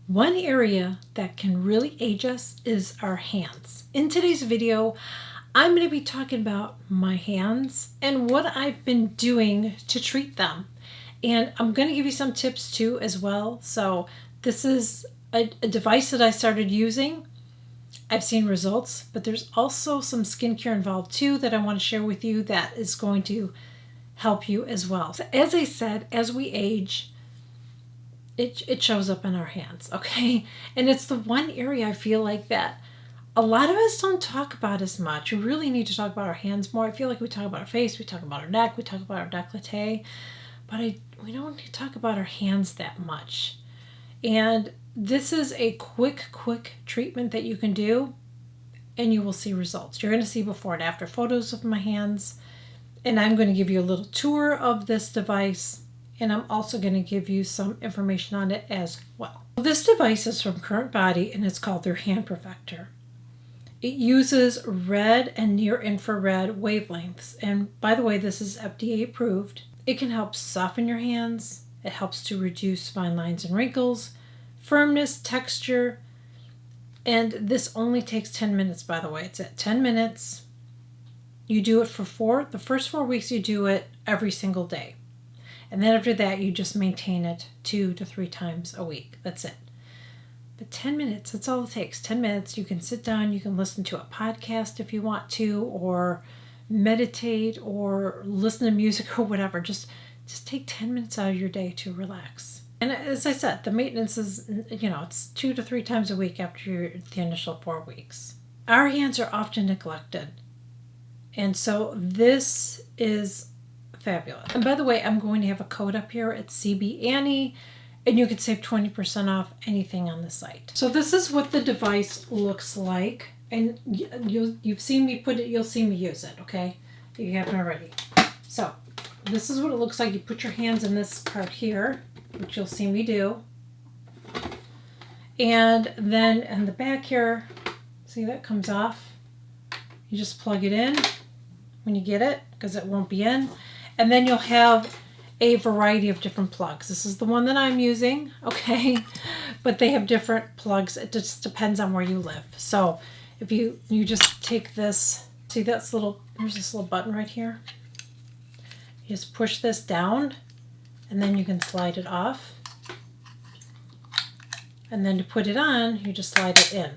One area that can really age us is our hands. In today's video, I'm going to be talking about my hands and what I've been doing to treat them. And I'm going to give you some tips too as well. So this is a device that I started using. I've seen results, but there's also some skincare involved too that I want to share with you that is going to help you as well. So as I said, as we age, it shows up in our hands, okay? And it's the one area I feel like that a lot of us don't talk about as much. We really need to talk about our hands more. I feel like we talk about our face, we talk about our neck, we talk about our décolleté, but we don't need to talk about our hands that much. And this is a quick treatment that you can do, and you will see results. You're going to see before and after photos of my hands, and I'm going to give you a little tour of this device. And I'm also going to give you some information on it as well. This device is from CurrentBody and it's called their Hand Perfector. It uses red and near infrared wavelengths. And by the way, this is FDA approved. It can help soften your hands. It helps to reduce fine lines and wrinkles, firmness, texture. And this only takes 10 minutes, by the way. It's at 10 minutes. You do it for the first 4 weeks, you do it every single day. And then after that, you just maintain it 2 to 3 times a week. That's it. But 10 minutes, that's all it takes. 10 minutes, you can sit down, you can listen to a podcast if you want to, or meditate, or listen to music or whatever. Just take 10 minutes out of your day to relax. And as I said, the maintenance is, it's 2 to 3 times a week after the initial 4 weeks. Our hands are often neglected. And so this is fabulous. And by the way, I'm going to have a code up here at CB Annie, and you can save 20% off anything on the site. So this is what the device looks like, and you've seen me put it, you'll see me use it, okay? If you haven't already. So this is what it looks like. You put your hands in this part here, which you'll see me do. And then in the back here, see that comes off. You just plug it in when you get it, because it won't be in. And then you'll have a variety of different plugs. This is the one that I'm using, okay? But they have different plugs. It just depends on where you live. So if you just take this, see there's this little button right here. You just push this down, and then you can slide it off. And then to put it on, you just slide it in.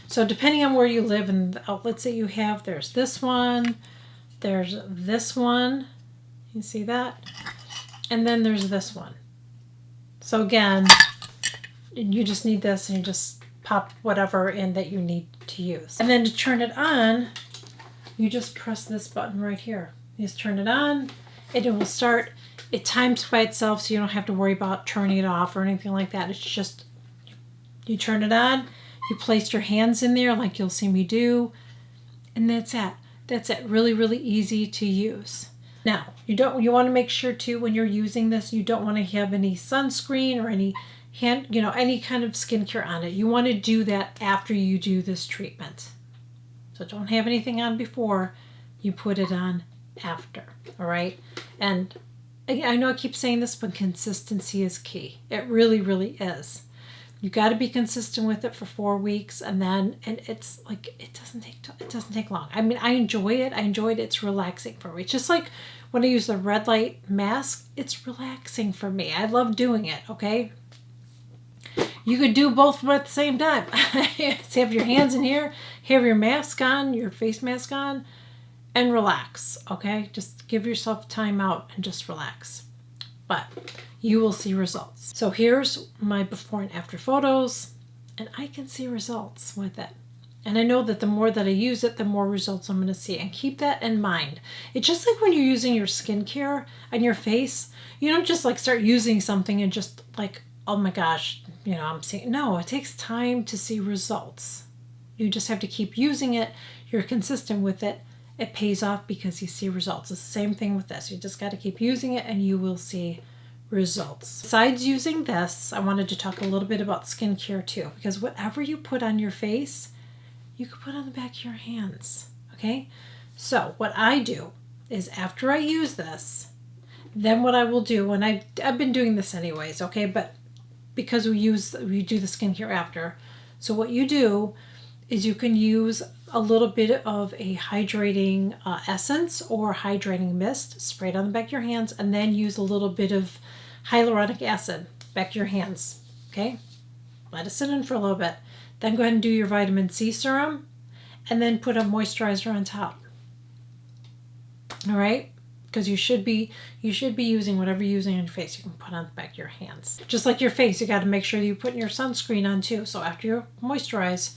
So depending on where you live and the outlets that you have, there's this one, there's this one. You see that? And then there's this one. So again, you just need this, and you just pop whatever in that you need to use. And then to turn it on, you just press this button right here. You just turn it on, and it will start. It times by itself, so you don't have to worry about turning it off or anything like that. It's just, you turn it on, you place your hands in there like you'll see me do, and that's it. That's it. Really easy to use. Now, you want to make sure too, when you're using this, you don't want to have any sunscreen or any any kind of skincare on it. You want to do that after you do this treatment. So don't have anything on before, you put it on after, all right? And I know I keep saying this, but consistency is key. It really is. You got to be consistent with it for 4 weeks, and it's like it doesn't take long. I mean, I enjoy it. It's relaxing for me. It's just like when I use the red light mask, it's relaxing for me. I love doing it, okay? You could do both at the same time. So have your hands in here, have your mask on, your face mask on, and relax, okay? Just give yourself time out and just relax. But you will see results. So here's my before and after photos, and I can see results with it. And I know that the more that I use it, the more results I'm going to see. And keep that in mind. It's just like when you're using your skincare on your face, you don't just like start using something and just like, oh my gosh, I'm seeing. No, it takes time to see results. You just have to keep using it. You're consistent with it. It pays off because you see results. It's the same thing with this. You just got to keep using it and you will see results. Besides using this, I wanted to talk a little bit about skincare too, because whatever you put on your face, you can put on the back of your hands, okay? So what I do is after I use this, then what I will do, and I've been doing this anyways, okay, but because we do the skincare after. So what you do is you can use a little bit of a hydrating essence or hydrating mist, spray it on the back of your hands, and then use a little bit of hyaluronic acid back of your hands. Okay, let it sit in for a little bit. Then go ahead and do your vitamin C serum, and then put a moisturizer on top. All right, because you should be using whatever you're using on your face. You can put on the back of your hands. Just like your face, you got to make sure you put your sunscreen on too. So after you moisturize,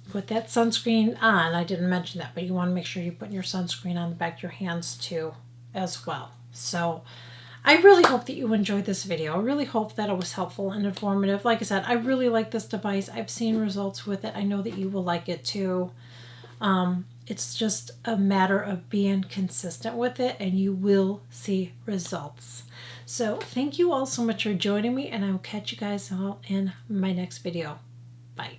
put that sunscreen on. I didn't mention that, but you want to make sure you put your sunscreen on the back of your hands too as well. So I really hope that you enjoyed this video. I really hope that it was helpful and informative. Like I said, I really like this device. I've seen results with it. I know that you will like it too. It's just a matter of being consistent with it, and you will see results. So thank you all so much for joining me, and I will catch you guys all in my next video. Bye.